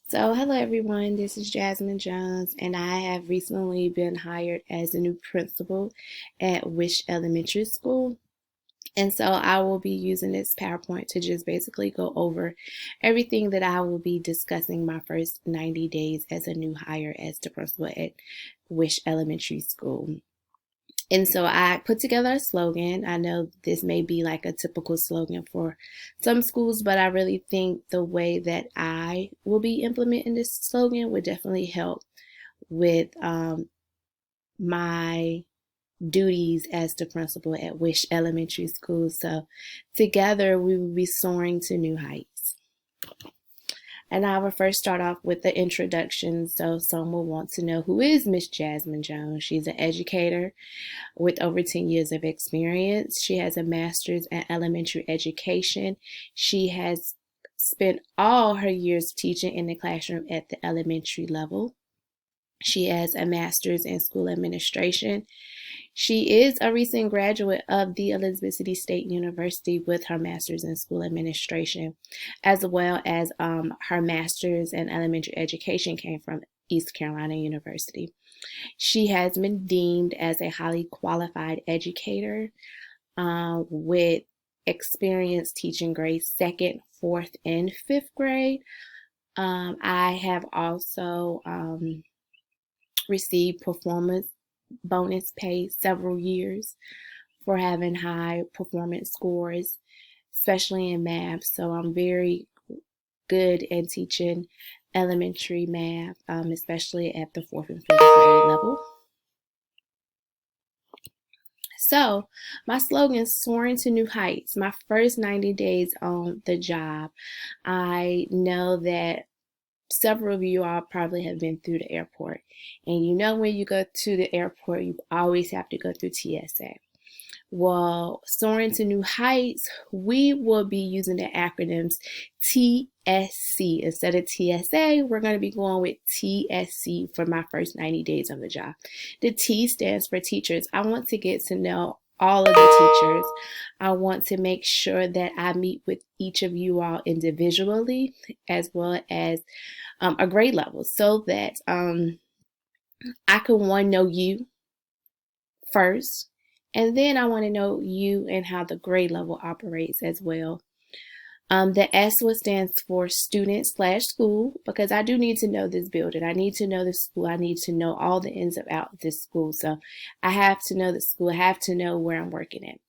So, hello everyone, this is Jasmine Jones, and I have recently been hired as a new principal at Wish Elementary School. And so I will be using this PowerPoint to just basically go over everything that I will be discussing my first 90 days as a new hire as the principal at Wish Elementary School. And so I put together a slogan. I know this may be like a typical slogan for some schools, but I really think the way that I will be implementing this slogan would definitely help with my duties as the principal at Wish Elementary School. So together we will be soaring to new heights. And I will first start off with the introduction. So some will want to know, who is Miss Jasmine Jones? She's an educator with over 10 years of experience. She has a master's in elementary education. She has spent all her years teaching in the classroom at the elementary level. She has a master's in school administration. She is a recent graduate of the Elizabeth City State University with her master's in school administration, as well as her master's in elementary education came from East Carolina University. She has been deemed as a highly qualified educator with experience teaching grades 2nd, 4th, and 5th grade. I have also received performance bonus pay several years for having high performance scores, especially in math. So I'm very good at teaching elementary math, especially at the 4th and 5th grade level. So my slogan is soaring to new heights. My first 90 days on the job, I know that several of you all probably have been through the airport. And you know when you go to the airport, you always have to go through TSA. Well, soaring to new heights, we will be using the acronyms TSC. Instead of TSA, we're going to be going with TSC for my first 90 days on the job. The T stands for teachers. I want to get to know all of the teachers. I want to make sure that I meet with each of you all individually, as well as a grade level, so that I can know you first, and then I want to know you and how the grade level operates as well. The S stands for student/school, because I do need to know this building. I need to know the school. I need to know all the ins and outs of this school. So I have to know the school. I have to know where I'm working at.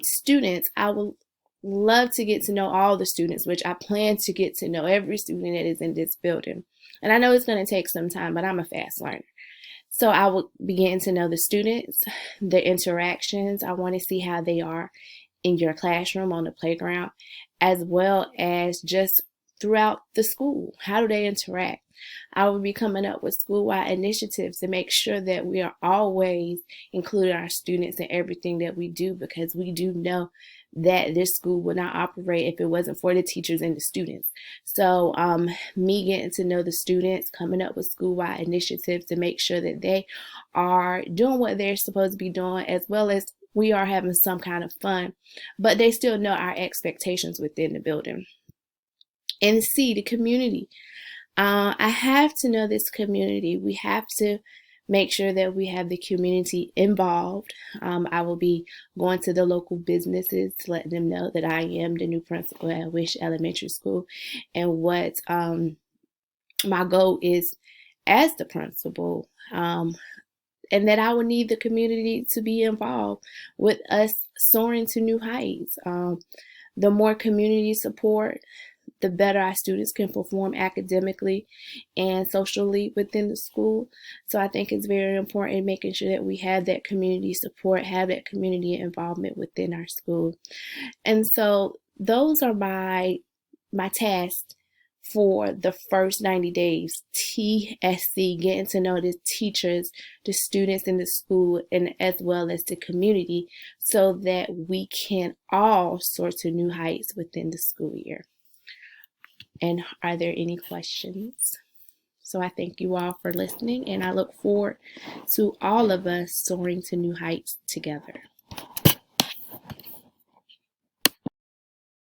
Students, I would love to get to know all the students, which I plan to get to know every student that is in this building. And I know it's going to take some time, but I'm a fast learner. So I will begin to know the students, their interactions. I want to see how they are in your classroom, on the playground, as well as just throughout the school. How do they interact? I will be coming up with school-wide initiatives to make sure that we are always including our students in everything that we do, because we do know that this school would not operate if it wasn't for the teachers and the students. So me getting to know the students, coming up with school-wide initiatives to make sure that they are doing what they're supposed to be doing, as well as we are having some kind of fun, but they still know our expectations within the building. And C, the community. I have to know this community. We have to make sure that we have the community involved. I will be going to the local businesses to let them know that I am the new principal at Wish Elementary School, and what my goal is as the principal, and that I will need the community to be involved with us soaring to new heights. The more community support, the better our students can perform academically and socially within the school. So I think it's very important making sure that we have that community support, have that community involvement within our school. And so those are my tasks for the first 90 days. TSC, getting to know the teachers, the students in the school, and as well as the community, so that we can all soar to new heights within the school year. And are there any questions? So I thank you all for listening, and I look forward to all of us soaring to new heights together.